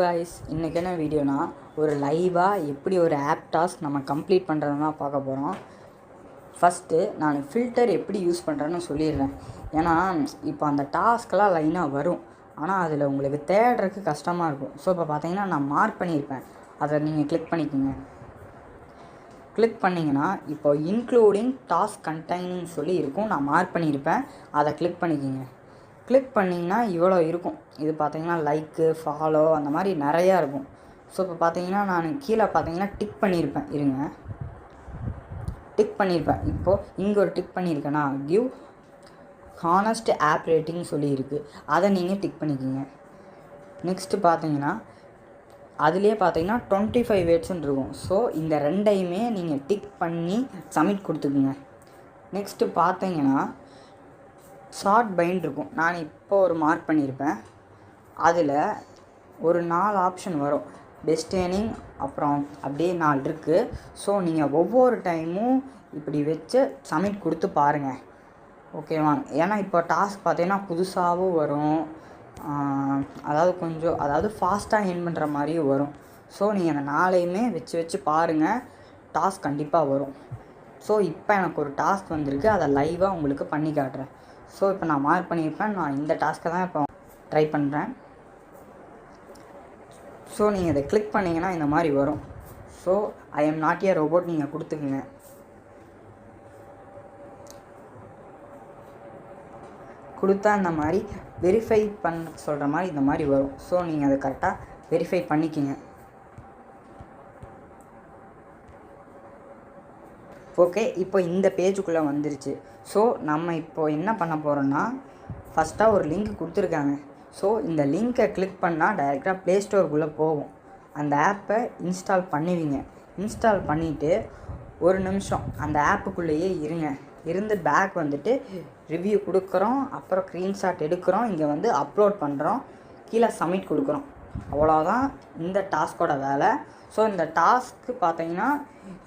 Guys, இன்றைக்கி என்ன வீடியோனா ஒரு லைவாக எப்படி ஒரு ஆப் டாஸ்க் நம்ம கம்ப்ளீட் பண்ணுறதுனா பார்க்க போகிறோம். ஃபஸ்ட்டு நான் ஃபில்டர் எப்படி யூஸ் பண்ணுறேன்னு சொல்லிடுறேன். ஏன்னா இப்போ அந்த டாஸ்க்கெலாம் லைனாக வரும், ஆனால் அதில் உங்களுக்கு தேடுறதுக்கு கஷ்டமாக இருக்கும். ஸோ இப்போ பார்த்தீங்கன்னா நான் மார்க் பண்ணியிருப்பேன், அதை நீங்கள் கிளிக் பண்ணிக்கோங்க. கிளிக் பண்ணிங்கன்னா இப்போ இன்க்ளூடிங் டாஸ்க் கண்டெய்னிங் சொல்லி இருக்கும், நான் மார்க் பண்ணியிருப்பேன், அதை கிளிக் பண்ணிக்கோங்க. கிளிக் பண்ணிங்கன்னா இவ்வளோ இருக்கும். இது பார்த்தீங்கன்னா லைக்கு, ஃபாலோ அந்த மாதிரி நிறையா இருக்கும். ஸோ இப்போ பார்த்தீங்கன்னா நான் கீழே பார்த்தீங்கன்னா டிக் பண்ணியிருப்பேன். இருங்க, டிக் பண்ணியிருப்பேன். இப்போது இங்கே ஒரு டிக் பண்ணியிருக்கேன்னா கிவ் ஹானஸ்ட் ஆப் ரேட்டிங் சொல்லியிருக்கு, அதை நீங்கள் டிக் பண்ணிக்கோங்க. நெக்ஸ்ட்டு பார்த்தீங்கன்னா அதுலேயே பார்த்தீங்கன்னா 25 வேர்ட்ஸ்ன்னு இருக்கும். ஸோ இந்த ரெண்டையுமே நீங்கள் டிக் பண்ணி சப்மிட் கொடுத்துக்குங்க. நெக்ஸ்ட்டு பார்த்தீங்கன்னா ஷார்ட் பைண்ட் இருக்கும். நான் இப்போ ஒரு மார்க் பண்ணியிருப்பேன், அதில் ஒரு 4 ஆப்ஷன் வரும். பெஸ்ட் ஏர்னிங், அப்புறம் அப்படியே 4 இருக்குது. ஸோ நீங்கள் ஒவ்வொரு டைமும் இப்படி வச்சு சப்மிட் கொடுத்து பாருங்கள், ஓகேவா? ஏன்னா இப்போ டாஸ்க் பார்த்தீங்கன்னா புதுசாகவும் வரும், அதாவது ஃபாஸ்ட்டாக ஏர்ன் பண்ணுற மாதிரியும் வரும். ஸோ நீங்கள் அந்த 4ஐயுமே வச்சு பாருங்கள், டாஸ்க் கண்டிப்பாக வரும். ஸோ இப்போ எனக்கு ஒரு டாஸ்க் வந்திருக்கு, அதை லைவாக உங்களுக்கு பண்ணி காட்டுறேன். ஸோ இப்போ நான் மார்க் பண்ணியிருப்பேன், நான் இந்த டாஸ்க்கை தான் இப்போ ட்ரை பண்ணுறேன். ஸோ நீங்கள் இதை கிளிக் பண்ணிங்கன்னா இந்த மாதிரி வரும். So I am not a robot நீங்கள் கொடுத்துக்குங்க. கொடுத்தா இந்த மாதிரி வெரிஃபை பண்ண சொல்கிற மாதிரி இந்த மாதிரி வரும். ஸோ நீங்கள் அதை கரெக்டாக வெரிஃபை பண்ணிக்கிங்க. ஓகே, இப்போ இந்த பேஜுக்குள்ளே வந்துருச்சு. ஸோ நம்ம இப்போ என்ன பண்ண போகிறோன்னா, ஃபஸ்ட்டாக ஒரு லிங்க் கொடுத்துருக்காங்க. ஸோ இந்த லிங்க்கை கிளிக் பண்ணால் டைரெக்டாக ப்ளே ஸ்டோருக்குள்ளே போகும். அந்த ஆப்பை இன்ஸ்டால் பண்ணுவீங்க. இன்ஸ்டால் பண்ணிவிட்டு ஒரு நிமிஷம் அந்த ஆப்புக்குள்ளேயே இருங்க. இருந்து பேக் வந்துட்டு ரிவ்யூ கொடுக்குறோம், அப்புறம் ஸ்க்ரீன்ஷாட் எடுக்கிறோம், இங்கே வந்து அப்லோட் பண்ணுறோம், கீழே சப்மிட் கொடுக்குறோம். அவ்வளோதான் இந்த டாஸ்கோட வேலை. ஸோ இந்த டாஸ்க்கு பார்த்தீங்கன்னா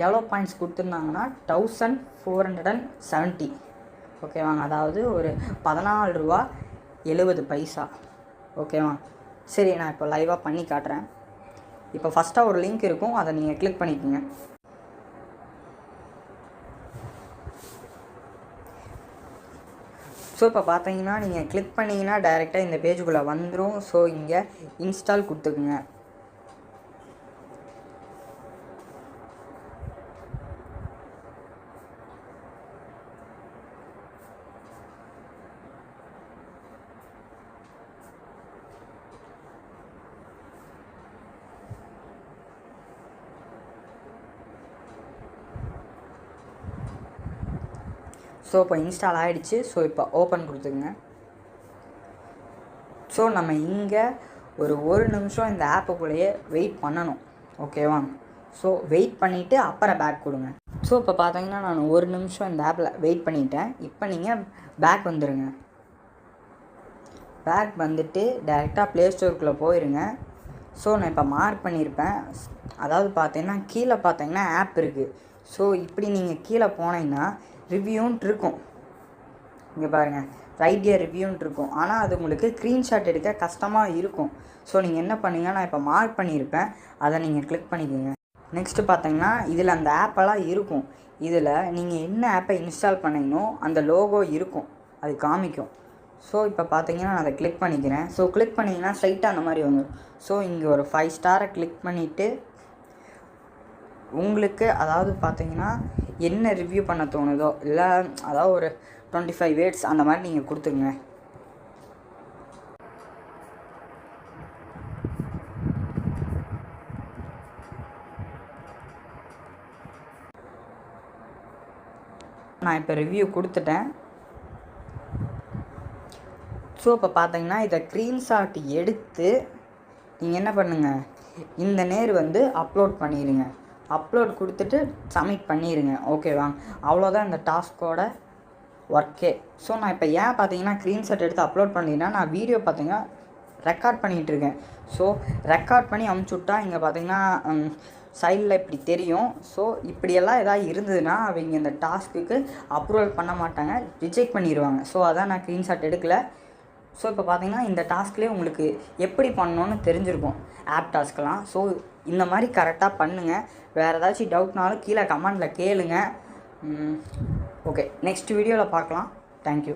எவ்வளோ பாயிண்ட்ஸ் கொடுத்துருந்தாங்கன்னா 1470, ஓகேவாங்க? அதாவது ஒரு 14 ரூபா 70 பைசா, ஓகேவா? சரி, நான் இப்போ லைவாக பண்ணி காட்டுறேன். இப்போ ஃபஸ்ட்டாக ஒரு லிங்க் இருக்கும், அதை நீங்கள் கிளிக் பண்ணிக்கோங்க. ஸோ இப்போ பார்த்தீங்கன்னா நீங்கள் கிளிக் பண்ணிங்கன்னா டைரெக்டாக இந்த பேஜுக்குள்ளே வந்துடும். ஸோ இங்கே இன்ஸ்டால் கொடுத்துக்குங்க. ஸோ இப்போ இன்ஸ்டால் ஆகிடுச்சு. ஸோ இப்போ ஓப்பன் கொடுத்துங்க. ஸோ நம்ம இங்கே ஒரு நிமிஷம் இந்த ஆப்புக்குள்ளேயே வெயிட் பண்ணணும், ஓகேவா? ஸோ வெயிட் பண்ணிவிட்டு அப்புறம் பேக் கொடுங்க. ஸோ இப்போ பார்த்தீங்கன்னா நான் ஒரு நிமிஷம் இந்த ஆப்பில் வெயிட் பண்ணிவிட்டேன். இப்போ நீங்கள் பேக் வந்துடுங்க. பேக் வந்துட்டு டைரெக்டாக ப்ளே ஸ்டோருக்குள்ளே போயிருங்க. ஸோ நான் இப்போ மார்க் பண்ணியிருப்பேன், அதாவது பார்த்தீங்கன்னா கீழே பார்த்தீங்கன்னா ஆப் இருக்குது. ஸோ இப்படி நீங்கள் கீழே போனீங்கன்னா ரிவ்யூன்ட்டு இருக்கும். இங்கே பாருங்கள், ரைட் இயர் ரிவ்யூன்ட்டு இருக்கும். ஆனால் அது உங்களுக்கு ஸ்க்ரீன்ஷாட் எடுக்க கஷ்டமாக இருக்கும். ஸோ நீங்கள் என்ன பண்ணுங்க, நான் இப்போ மார்க் பண்ணியிருப்பேன், அதை நீங்கள் கிளிக் பண்ணிக்கோங்க. நெக்ஸ்ட்டு பார்த்தீங்கன்னா இதில் அந்த ஆப்பெல்லாம் இருக்கும். இதில் நீங்கள் என்ன ஆப்பை இன்ஸ்டால் பண்ணீங்கன்னோ அந்த லோகோ இருக்கும், அது காமிக்கும். ஸோ இப்போ பார்த்தீங்கன்னா நான் அதை கிளிக் பண்ணிக்கிறேன். ஸோ கிளிக் பண்ணிங்கன்னா ஸ்ட்ரைட்டாக அந்த மாதிரி வந்துடும். ஸோ இங்கே ஒரு 5 ஸ்டாரை கிளிக் பண்ணிவிட்டு உங்களுக்கு அதாவது பார்த்தீங்கன்னா என்ன ரிவ்யூ பண்ண தோணுதோ, இல்லை அதாவது ஒரு 25 வேர்ட்ஸ் அந்த மாதிரி நீங்கள் கொடுத்துங்க. நான் இப்போ ரிவ்யூ கொடுத்துட்டேன். ஸோ இப்போ பார்த்தீங்கன்னா இதை ஸ்க்ரீன்ஷாட் எடுத்து நீங்கள் என்ன பண்ணுங்கள், இந்த நேர் வந்து அப்லோட் பண்ணிடுங்க. அப்லோட் கொடுத்துட்டு சப்மிட் பண்ணிடுங்க, ஓகேவா? அவ்வளோதான் இந்த டாஸ்கோட ஒர்க்கே. ஸோ நான் இப்போ ஏன் பார்த்தீங்கன்னா ஸ்க்ரீன்ஷாட் எடுத்து அப்லோட் பண்ணிங்கன்னா, நான் வீடியோ பார்த்தீங்கன்னா ரெக்கார்ட் பண்ணிகிட்ருக்கேன். ஸோ ரெக்கார்ட் பண்ணி அமுச்சுவிட்டா இங்கே பார்த்தீங்கன்னா சைடில் இப்படி தெரியும். ஸோ இப்படியெல்லாம் எதாவது இருந்ததுன்னா அவங்க இந்த டாஸ்க்குக்கு அப்ரூவல் பண்ண மாட்டாங்க, ரிஜெக்ட் பண்ணிடுவாங்க. ஸோ அதான் நான் ஸ்க்ரீன்ஷாட் எடுக்கலை. ஸோ இப்போ பார்த்தீங்கன்னா இந்த டாஸ்க்லேயே உங்களுக்கு எப்படி பண்ணணுன்னு தெரிஞ்சிருக்கும் ஆப் டாஸ்க்கெலாம். ஸோ இந்த மாதிரி கரெக்டாக பண்ணுங்கள். வேறு ஏதாச்சும் டவுட்னாலும் கீழே கமெண்டில் கேளுங்க. ஓகே, நெக்ஸ்ட் வீடியோவில் பார்க்கலாம். தேங்க்யூ.